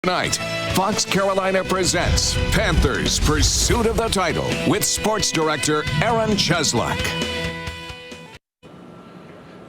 Tonight, Fox Carolina presents Panthers Pursuit of the Title with sports director Aaron Cheslak.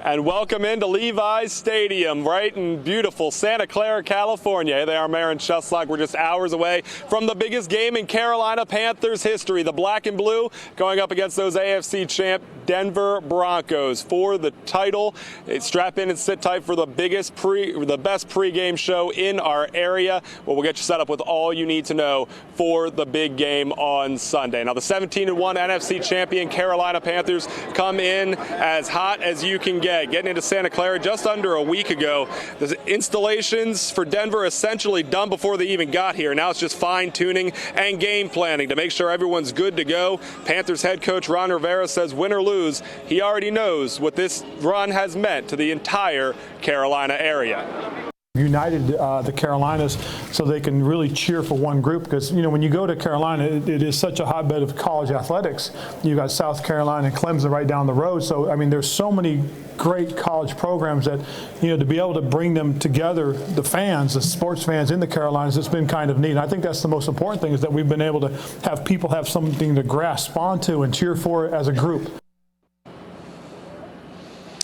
And welcome into Levi's Stadium, right in beautiful Santa Clara, California. Hey there, I'm Aaron Cheslak. We're just hours away from the biggest game in Carolina Panthers history. The black and blue going up against those AFC champ Denver Broncos for the title. Strap in and sit tight for the best pregame show in our area. Well, we'll get you set up with all you need to know for the big game on Sunday. Now, the 17-1 NFC champion Carolina Panthers come in as hot as you can get. Getting into Santa Clara just under a week ago. The installations for Denver essentially done before they even got here. Now it's just fine-tuning and game planning to make sure everyone's good to go. Panthers head coach Ron Rivera says win or lose, he already knows what this run has meant to the entire Carolina area. United the Carolinas so they can really cheer for one group, because when you go to Carolina, it is such a hotbed of college athletics. You got South Carolina and Clemson right down the road, so I mean there's so many great college programs that to be able to bring them together, the fans, the sports fans in the Carolinas, it's been kind of neat. And I think that's the most important thing, is that we've been able to have people have something to grasp onto and cheer for as a group.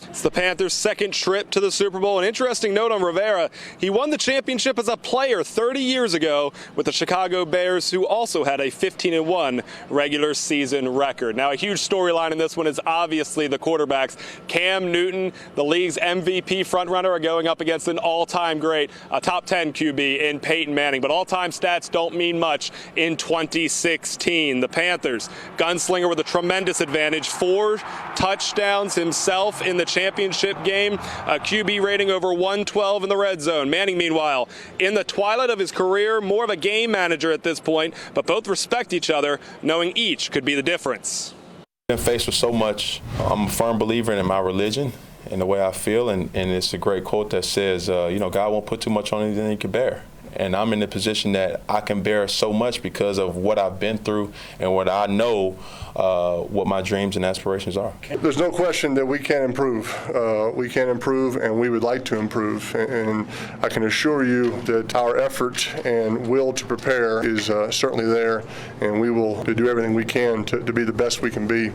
It's the Panthers' second trip to the Super Bowl. An interesting note on Rivera, he won the championship as a player 30 years ago with the Chicago Bears, who also had a 15-1 regular season record. Now, a huge storyline in this one is obviously the quarterbacks. Cam Newton, the league's MVP frontrunner, are going up against an all-time great, a top 10 QB in Peyton Manning. But all-time stats don't mean much in 2016. The Panthers, gunslinger with a tremendous advantage, 4 touchdowns himself in the championship game, a QB rating over 112 in the red zone. Manning, meanwhile, in the twilight of his career, more of a game manager at this point, but both respect each other, knowing each could be the difference. Been faced with so much. I'm a firm believer in my religion and the way I feel, and it's a great quote that says, God won't put too much on you than you can bear. And I'm in the position that I can bear so much because of what I've been through and what I know, what my dreams and aspirations are. There's no question that we can improve. We can improve, and we would like to improve. And I can assure you that our effort and will to prepare is certainly there, and we will do everything we can to be the best we can be.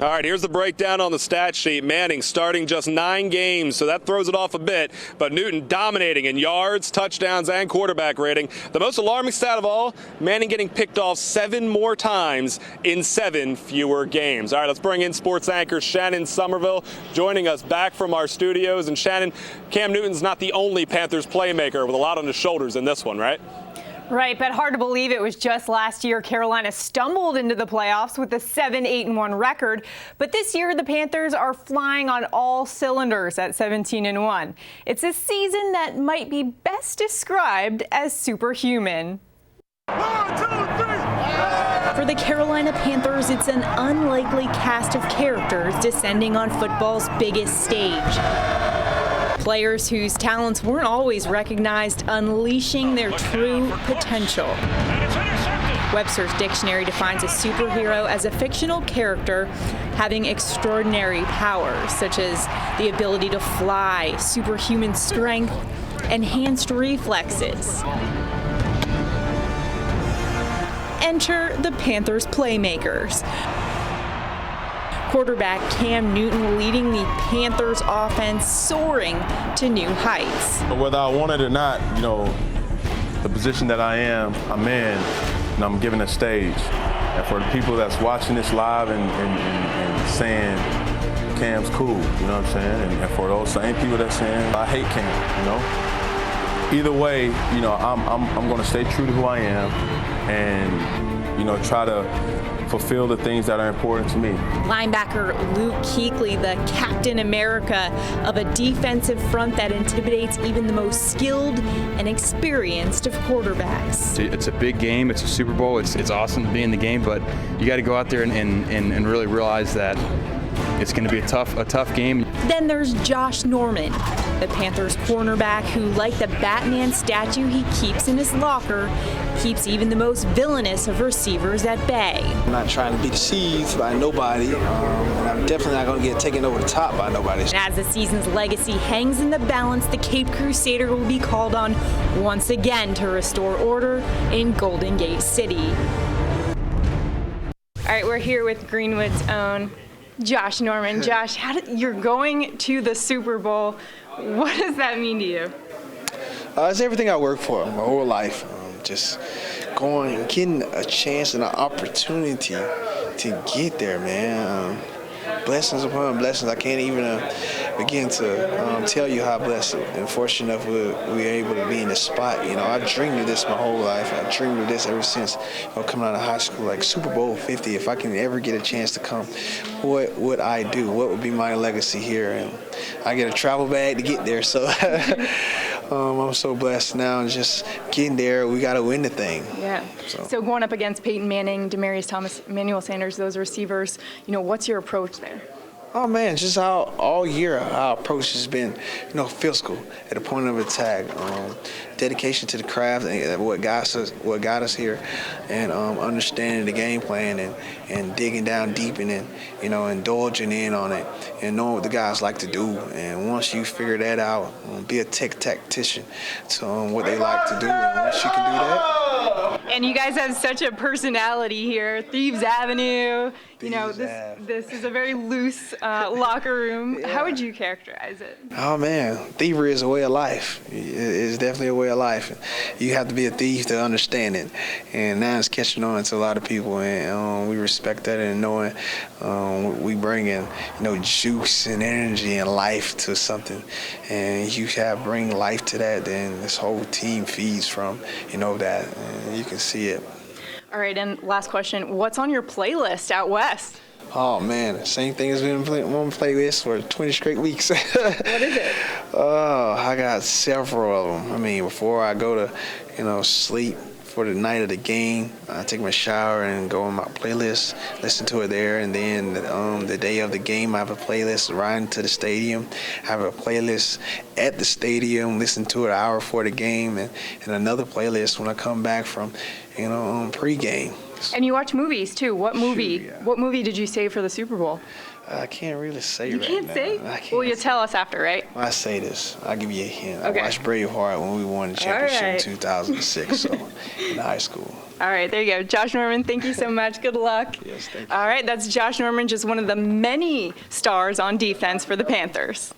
All right, here's the breakdown on the stat sheet. Manning starting just 9 games, so that throws it off a bit. But Newton dominating in yards, touchdowns, and quarterback rating. The most alarming stat of all, Manning getting picked off 7 more times in 7 fewer games. All right, let's bring in sports anchor Shannon Somerville joining us back from our studios. And Shannon, Cam Newton's not the only Panthers playmaker with a lot on his shoulders in this one, right? Right, but hard to believe it was just last year Carolina stumbled into the playoffs with a 7-8-1 record. But this year the Panthers are flying on all cylinders at 17-1. It's a season that might be best described as superhuman. 1, 2, 3. For the Carolina Panthers, it's an unlikely cast of characters descending on football's biggest stage. Players whose talents weren't always recognized, unleashing their true potential. Webster's dictionary defines a superhero as a fictional character having extraordinary powers, such as the ability to fly, superhuman strength, enhanced reflexes. Enter the Panthers playmakers. Quarterback Cam Newton leading the Panthers offense soaring to new heights. Whether I want it or not, the position that I'm in, and I'm given a stage. And for the people that's watching this live and saying Cam's cool, you know what I'm saying? And for those same people that's saying I hate Cam, Either way, I'm going to stay true to who I am and, try to fulfill the things that are important to me. Linebacker Luke Kuechly, the Captain America of a defensive front that intimidates even the most skilled and experienced of quarterbacks. It's a big game. It's a Super Bowl. It's awesome to be in the game, but you got to go out there and really realize that it's going to be a tough game. Then there's Josh Norman, the Panthers cornerback who, like the Batman statue he keeps in his locker, keeps even the most villainous of receivers at bay. I'm not trying to be deceived by nobody, and I'm definitely not going to get taken over the top by nobody. And as the season's legacy hangs in the balance, the Cape Crusader will be called on once again to restore order in Golden Gate City. All right, we're here with Greenwood's own Josh Norman. Josh, you're going to the Super Bowl. What does that mean to you? It's everything I worked for my whole life. Just going and getting a chance and an opportunity to get there, man. Blessings upon blessings. I can't even begin to tell you how blessed and fortunate enough we were able to be in this spot. You know, I dreamed of this my whole life. I dreamed of this ever since coming out of high school. Like Super Bowl 50, if I can ever get a chance to come, what would I do? What would be my legacy here? And I get a travel bag to get there. So I'm so blessed now. Just getting there, we got to win the thing. Yeah. So going up against Peyton Manning, Demaryius Thomas, Emmanuel Sanders, those receivers, what's your approach there? Oh man, just how all year our approach has been, physical at the point of attack, dedication to the craft and what got us here, and understanding the game plan and digging down deep and indulging in on it and knowing what the guys like to do. And once you figure that out, be a tactician to what they like to do. And once you can do that. And you guys have such a personality here, Thieves Avenue. This is a very loose locker room. Yeah. How would you characterize it? Oh man, thievery is a way of life. It's definitely a way of life. You have to be a thief to understand it. And now it's catching on to a lot of people, and we respect that and knowing we bring in, juice and energy and life to something. And you bring life to that, then this whole team feeds from, that. And you can see it. All right, and last question, what's on your playlist out west? Oh man, same thing as been on my playlist for 20 straight weeks. What is it? Oh, I got several of them. I mean, before I go to, sleep for the night of the game, I take my shower and go on my playlist, listen to it there, and then the day of the game, I have a playlist riding to the stadium. I have a playlist at the stadium, listen to it an hour before the game, and another playlist when I come back from, pregame. And you watch movies too. What movie? Sure, yeah. What movie did you save for the Super Bowl? I can't really say you right can't now. Say? I can't Well, you tell us after, right? I say this. I'll give you a hint. Okay. I watched Braveheart when we won the championship in 2006, so in high school. All right, there you go. Josh Norman, thank you so much. Good luck. Yes, thank you. All right, that's Josh Norman, just one of the many stars on defense for the Panthers.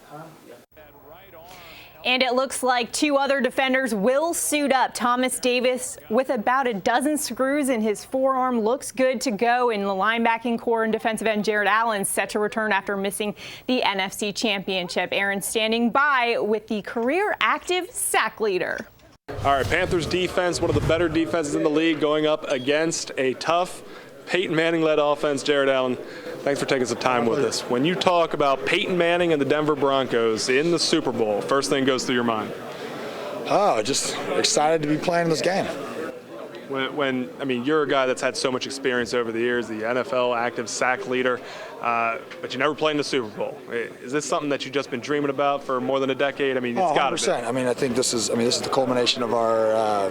And it looks like two other defenders will suit up. Thomas Davis, with about a dozen screws in his forearm, looks good to go in the linebacking core, and defensive end Jared Allen set to return after missing the NFC Championship. Aaron standing by with the career active sack leader. All right, Panthers defense, one of the better defenses in the league, going up against a tough Peyton Manning-led offense. Jared Allen, thanks for taking some time with us. When you talk about Peyton Manning and the Denver Broncos in the Super Bowl, first thing goes through your mind? Oh, just excited to be playing this game. You're a guy that's had so much experience over the years, the NFL active sack leader, but you never played in the Super Bowl. Is this something that you've just been dreaming about for more than a decade? It's got to be. 100%. I think this is the culmination of our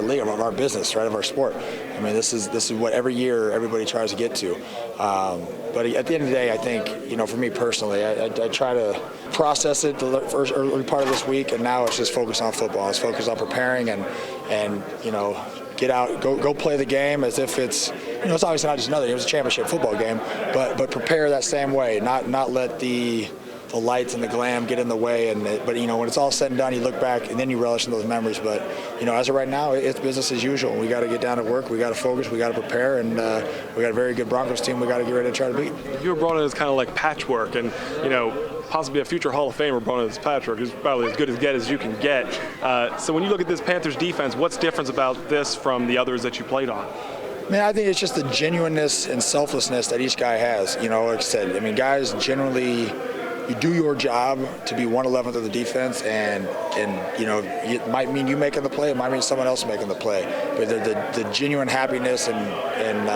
league, of our business, right, of our sport. This is what every year everybody tries to get to. But at the end of the day, I think, for me personally, I try to process it the first early part of this week, and now it's just focused on football. It's focused on preparing and get out, go play the game as if it's, it's obviously not just another game, it was a championship football game, but prepare that same way, not let the lights and the glam get in the way, but when it's all said and done, you look back and then you relish in those memories. But as of right now, it's business as usual. We got to get down to work. We got to focus. We got to prepare, and we got a very good Broncos team. We got to get ready to try to beat. You were brought in as kind of like patchwork, and possibly a future Hall of Famer brought in as patchwork. He's probably as good as you can get. So when you look at this Panthers defense, what's different about this from the others that you played on? I think it's just the genuineness and selflessness that each guy has. Like I said, guys generally. You do your job to be 1/11th of the defense, and it might mean you making the play, it might mean someone else making the play. But the genuine happiness and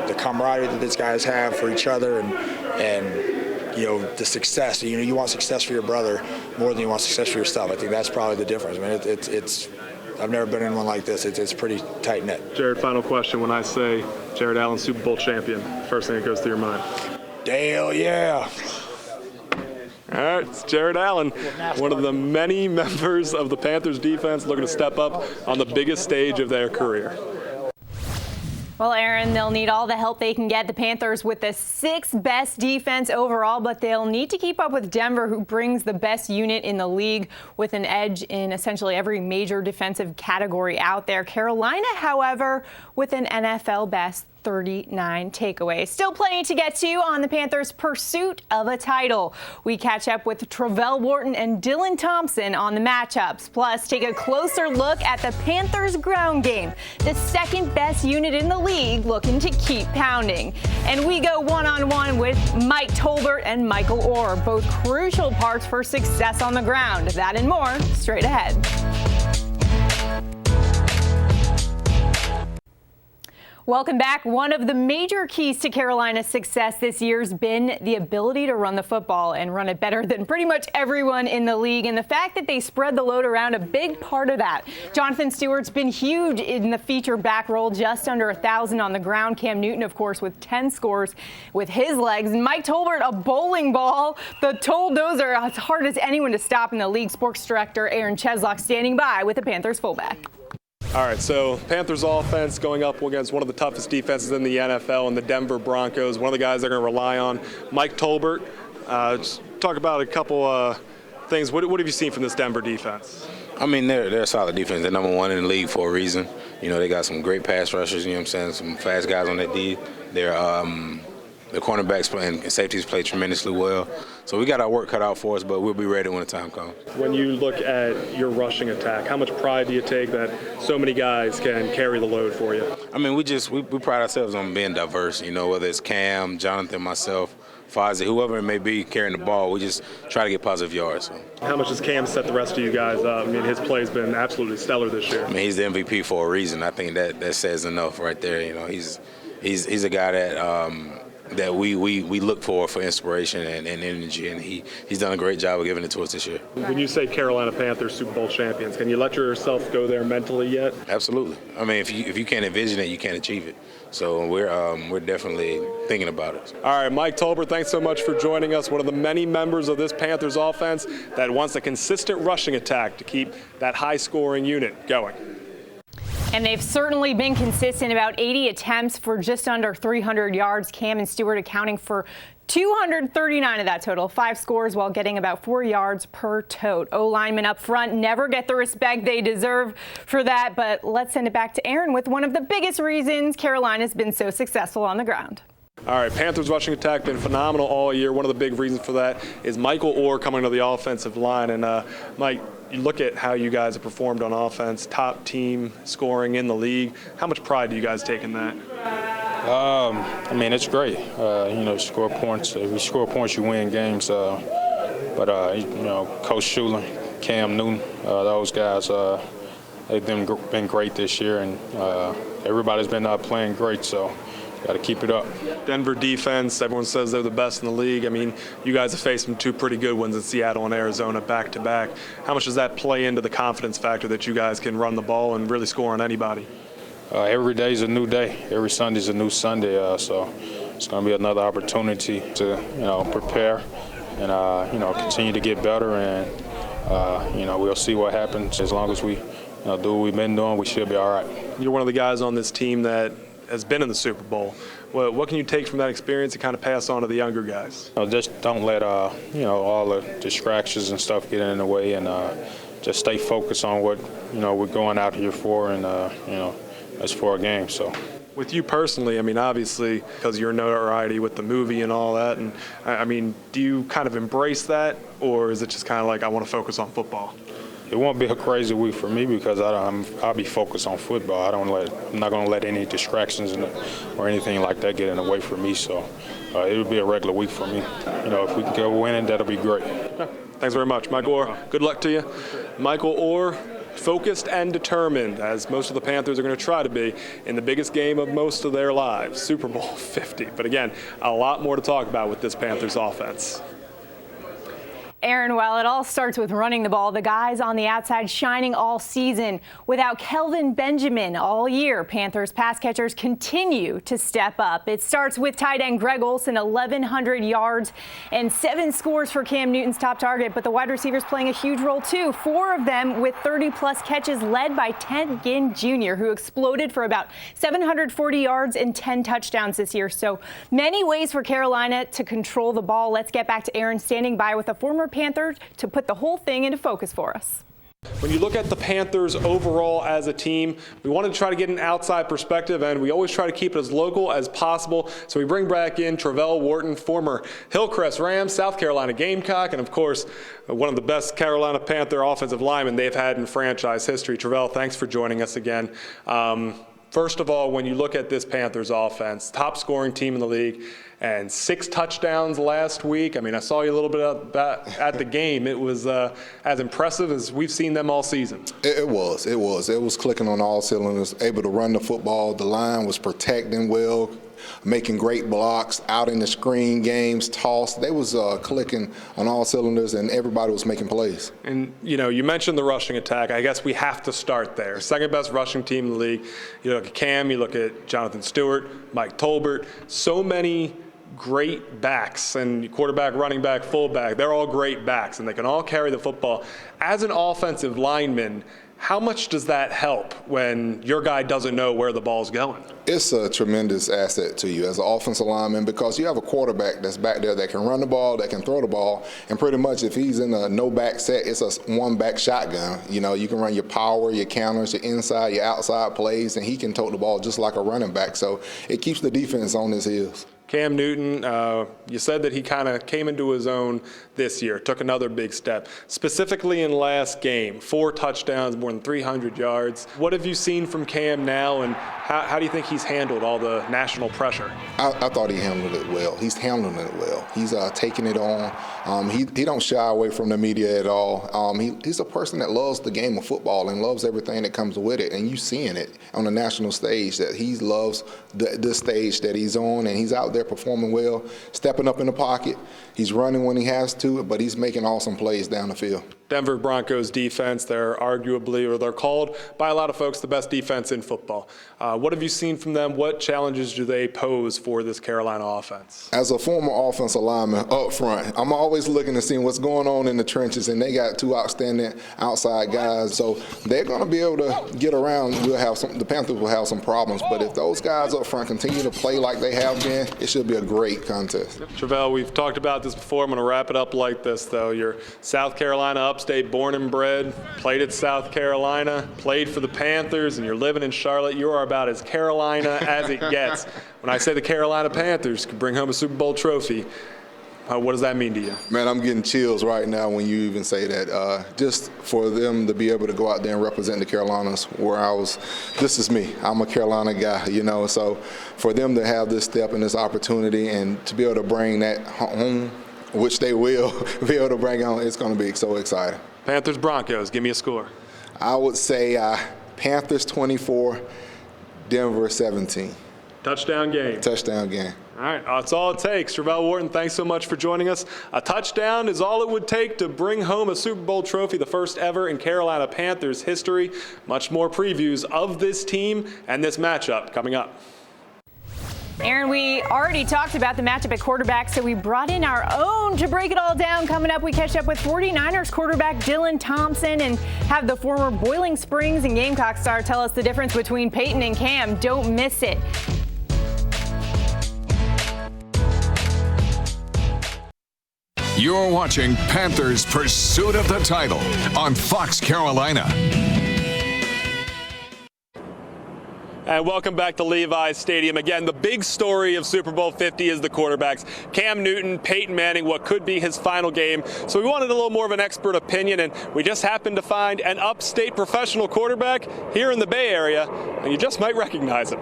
the camaraderie that these guys have for each other, and and the success. You want success for your brother more than you want success for yourself. I think that's probably the difference. I mean, it's I've never been in one like this. It's pretty tight knit. Jared, final question. When I say Jared Allen, Super Bowl champion, first thing that goes through your mind? Dale, yeah. All right, it's Jared Allen, one of the many members of the Panthers defense looking to step up on the biggest stage of their career. Well, Aaron, they'll need all the help they can get. The Panthers with the 6th best defense overall, but they'll need to keep up with Denver, who brings the best unit in the league with an edge in essentially every major defensive category out there. Carolina, however, with an NFL best 39 takeaways. Still plenty to get to on the Panthers' pursuit of a title. We catch up with Travell Wharton and Dylan Thompson on the matchups. Plus, take a closer look at the Panthers' ground game, the 2nd best unit in the league, looking to keep pounding. And we go one-on-one with Mike Tolbert and Michael Orr, both crucial parts for success on the ground. That and more straight ahead. Welcome back. One of the major keys to Carolina's success this year has been the ability to run the football and run it better than pretty much everyone in the league. And the fact that they spread the load around, a big part of that. Jonathan Stewart's been huge in the feature back role, just under 1,000 on the ground. Cam Newton, of course, with 10 scores with his legs. And Mike Tolbert, a bowling ball. The Toll-Dozer, as hard as anyone to stop in the league. Sports director Aaron Cheslock standing by with the Panthers fullback. All right, so Panthers offense going up against one of the toughest defenses in the NFL and the Denver Broncos. One of the guys they're going to rely on, Mike Tolbert. Just talk about a couple things. What have you seen from this Denver defense? I mean, they're a solid defense. They're number 1 in the league for a reason. They got some great pass rushers, you know what I'm saying, some fast guys on that D. The cornerbacks and safeties play tremendously well. So we got our work cut out for us, but we'll be ready when the time comes. When you look at your rushing attack, how much pride do you take that so many guys can carry the load for you? I mean, we pride ourselves on being diverse, whether it's Cam, Jonathan, myself, Fozzie, whoever it may be carrying the ball, we just try to get positive yards. So. How much does Cam set the rest of you guys up? I mean, his play's been absolutely stellar this year. I mean, he's the MVP for a reason. I think that says enough right there. He's a guy that we look for inspiration and energy, and he's done a great job of giving it to us this year. When you say Carolina Panthers Super Bowl champions, can you let yourself go there mentally yet? Absolutely. I mean, if you can't envision it, you can't achieve it. So we're definitely thinking about it. All right, Mike Tolbert, thanks so much for joining us. One of the many members of this Panthers offense that wants a consistent rushing attack to keep that high-scoring unit going. And they've certainly been consistent, about 80 attempts for just under 300 yards. Cam and Stewart accounting for 239 of that total, 5 scores while getting about 4 yards per tote. O-linemen up front never get the respect they deserve for that, but let's send it back to Aaron with one of the biggest reasons Carolina's been so successful on the ground. All right, Panthers rushing attack been phenomenal all year. One of the big reasons for that is Michael Orr coming to the offensive line. And Mike, you look at how you guys have performed on offense, top team scoring in the league. How much pride do you guys take in that? I mean, it's great. Score points. If you score points, you win games. But Coach Schuler, Cam Newton, those guys, they've been great this year, and everybody's been playing great. So. Got to keep it up. Denver defense, everyone says they're the best in the league. I mean, you guys have faced some 2 pretty good ones in Seattle and Arizona back-to-back. How much does that play into the confidence factor that you guys can run the ball and really score on anybody? Every day is a new day. Every Sunday is a new Sunday. So it's going to be another opportunity to, prepare and, continue to get better. And, we'll see what happens. As long as we do what we've been doing, we should be all right. You're one of the guys on this team that has been in the Super Bowl. What can you take from that experience and kind of pass on to the younger guys? Just don't let all the distractions and stuff get in the way, and just stay focused on what we're going out here for, and it's for a game. So. With you personally, I mean, obviously, because your notoriety with the movie and all that, and I mean, do you kind of embrace that, or is it just kind of like I want to focus on football? It won't be a crazy week for me because I'll be focused on football. I'm not going to let any distractions or anything like that get in the way for me. So it'll be a regular week for me. If we can go winning, that'll be great. Thanks very much, Michael Orr. Good luck to you. Michael Orr, focused and determined, as most of the Panthers are going to try to be, in the biggest game of most of their lives, Super Bowl 50. But again, a lot more to talk about with this Panthers offense. Aaron, while it all starts with running the ball, the guys on the outside shining all season. Without Kelvin Benjamin all year, Panthers pass catchers continue to step up. It starts with tight end Greg Olsen, 1,100 yards and 7 scores for Cam Newton's top target. But the wide receivers playing a huge role, too. 4 of them with 30-plus catches, led by Ted Ginn Jr., who exploded for about 740 yards and 10 touchdowns this year. So many ways for Carolina to control the ball. Let's get back to Aaron standing by with a former Panther to put the whole thing into focus for us. When you look at the Panthers overall as a team, we wanted to try to get an outside perspective, and we always try to keep it as local as possible. So we bring back in Travell Wharton, former Hillcrest Rams, South Carolina Gamecock, and of course, one of the best Carolina Panther offensive linemen they've had in franchise history. Travell, thanks for joining us again. First of all, when you look at this Panthers offense, top scoring team in the league, and 6 touchdowns last week. I mean, I saw you a little bit at the game. It was as impressive as we've seen them all season. It was clicking on all cylinders, able to run the football. The line was protecting well, making great blocks, out in the screen games, toss. They was clicking on all cylinders, and everybody was making plays. And, you know, you mentioned the rushing attack. I guess we have to start there. Second best rushing team in the league. You look at Cam, you look at Jonathan Stewart, Mike Tolbert, so many great backs, and quarterback, running back, fullback, they're all great backs, and they can all carry the football. As an offensive lineman, how much does that help when your guy doesn't know where the ball's going? It's a tremendous asset to you as an offensive lineman because you have a quarterback that's back there that can run the ball, that can throw the ball, and pretty much if he's in a no-back set, it's a one-back shotgun. You know, you can run your power, your counters, your inside, your outside plays, and he can tote the ball just like a running back. So it keeps the defense on his heels. Cam Newton, you said that he kind of came into his own this year, took another big step. Specifically in last game, 4 touchdowns, more than 300 yards. What have you seen from Cam now, and how do you think he's handled all the national pressure? I thought he handled it well. He's handling it well. He's taking it on. He don't shy away from the media at all. He's a person that loves the game of football and loves everything that comes with it, and you seeing it on the national stage that he loves this stage that he's on, and he's out there performing well, stepping up in the pocket. He's running when he has to, but he's making awesome plays down the field. Denver Broncos defense, they're arguably, or they're called by a lot of folks, the best defense in football. What have you seen from them? What challenges do they pose for this Carolina offense? As a former offensive lineman up front, I'm always looking to see what's going on in the trenches, and they got 2 outstanding outside guys, so they're going to be able to get around. The Panthers will have some problems, but if those guys up front continue to play like they have been, it should be a great contest. Travell, we've talked about this before. I'm going to wrap it up like this, though. You're South Carolina upstate, born and bred, played at South Carolina, played for the Panthers, and you're living in Charlotte. You are about as Carolina as it gets. When I say the Carolina Panthers could bring home a Super Bowl trophy, what does that mean to you? Man, I'm getting chills right now when you even say that. Just for them to be able to go out there and represent the Carolinas where this is me. I'm a Carolina guy, you know, so for them to have this step and this opportunity and to be able to bring that home, which they will be able to bring on, it's going to be so exciting. Panthers Broncos, give me a score. I would say Panthers 24, Denver 17. Touchdown game. Touchdown game. All right, that's all it takes. Travell Wharton, thanks so much for joining us. A touchdown is all it would take to bring home a Super Bowl trophy, the first ever in Carolina Panthers history. Much more previews of this team and this matchup coming up. Aaron, we already talked about the matchup at quarterback, so we brought in our own to break it all down. Coming up, we catch up with 49ers quarterback Dylan Thompson and have the former Boiling Springs and Gamecock star tell us the difference between Peyton and Cam. Don't miss it. You're watching Panthers Pursuit of the Title on Fox Carolina. And welcome back to Levi's Stadium. Again, the big story of Super Bowl 50 is the quarterbacks. Cam Newton, Peyton Manning, what could be his final game. So we wanted a little more of an expert opinion, and we just happened to find an upstate professional quarterback here in the Bay Area, and you just might recognize him.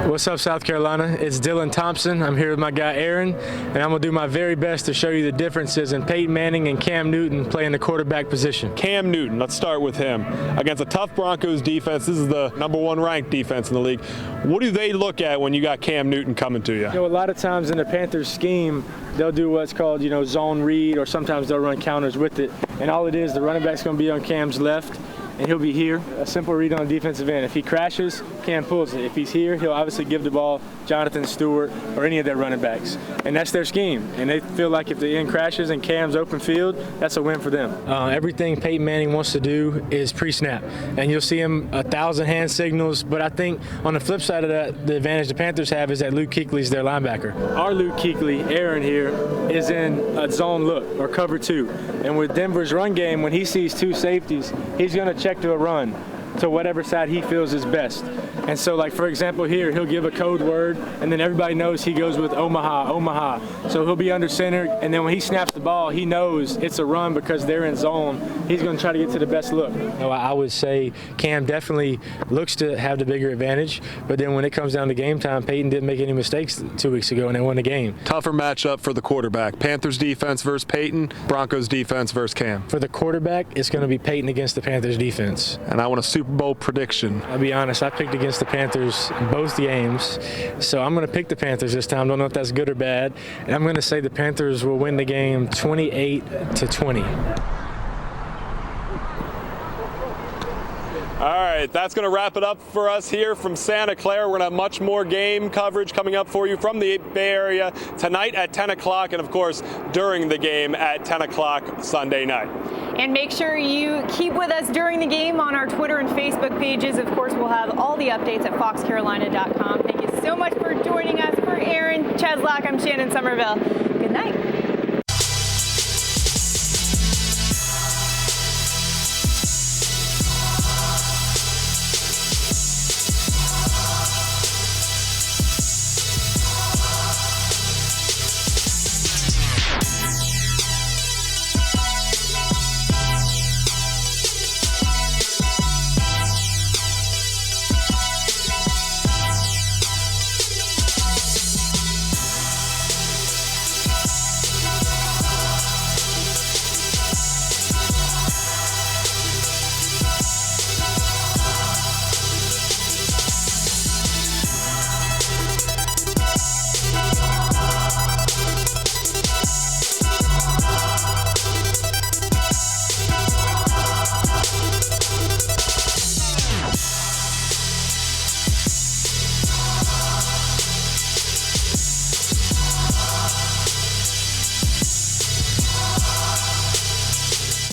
What's up, South Carolina? It's Dylan Thompson. I'm here with my guy Aaron, and I'm going to do my very best to show you the differences in Peyton Manning and Cam Newton playing the quarterback position. Cam Newton, let's start with him. Against a tough Broncos defense, this is the #1 ranked defense in the league. What do they look at when you got Cam Newton coming to you? You know, a lot of times in the Panthers scheme, they'll do what's called, zone read, or sometimes they'll run counters with it. And all it is, the running back's going to be on Cam's left, and he'll be here. A simple read on the defensive end. If he crashes, Cam pulls it. If he's here, he'll obviously give the ball Jonathan Stewart or any of their running backs. And that's their scheme. And they feel like if the end crashes and Cam's open field, that's a win for them. Everything Peyton Manning wants to do is pre-snap. And you'll see him 1,000 hand signals. But I think on the flip side of that, the advantage the Panthers have is that Luke Kuechly's their linebacker. Our Luke Kuechly, Aaron here, is in a zone look or cover 2. And with Denver's run game, when he sees 2 safeties, he's going to check to a run to whatever side he feels is best. And so, like, for example, here, he'll give a code word, and then everybody knows he goes with Omaha, Omaha. So he'll be under center, and then when he snaps the ball, he knows it's a run because they're in zone. He's going to try to get to the best look. I would say Cam definitely looks to have the bigger advantage, but then when it comes down to game time, Peyton didn't make any mistakes 2 weeks ago, and they won the game. Tougher matchup for the quarterback. Panthers defense versus Peyton, Broncos defense versus Cam. For the quarterback, it's going to be Peyton against the Panthers defense. And I want a Super Bowl prediction. I'll be honest, I picked against the Panthers both games, so I'm going to pick the Panthers this time. Don't know if that's good or bad. And I'm going to say the Panthers will win the game 28-20. All right, that's going to wrap it up for us here from Santa Clara. We're going to have much more game coverage coming up for you from the Bay Area tonight at 10 o'clock and, of course, during the game at 10 o'clock Sunday night. And make sure you keep with us during the game on our Twitter and Facebook pages. Of course, we'll have all the updates at foxcarolina.com. Thank you so much for joining us. For Aaron Cheslak, I'm Shannon Somerville. Good night.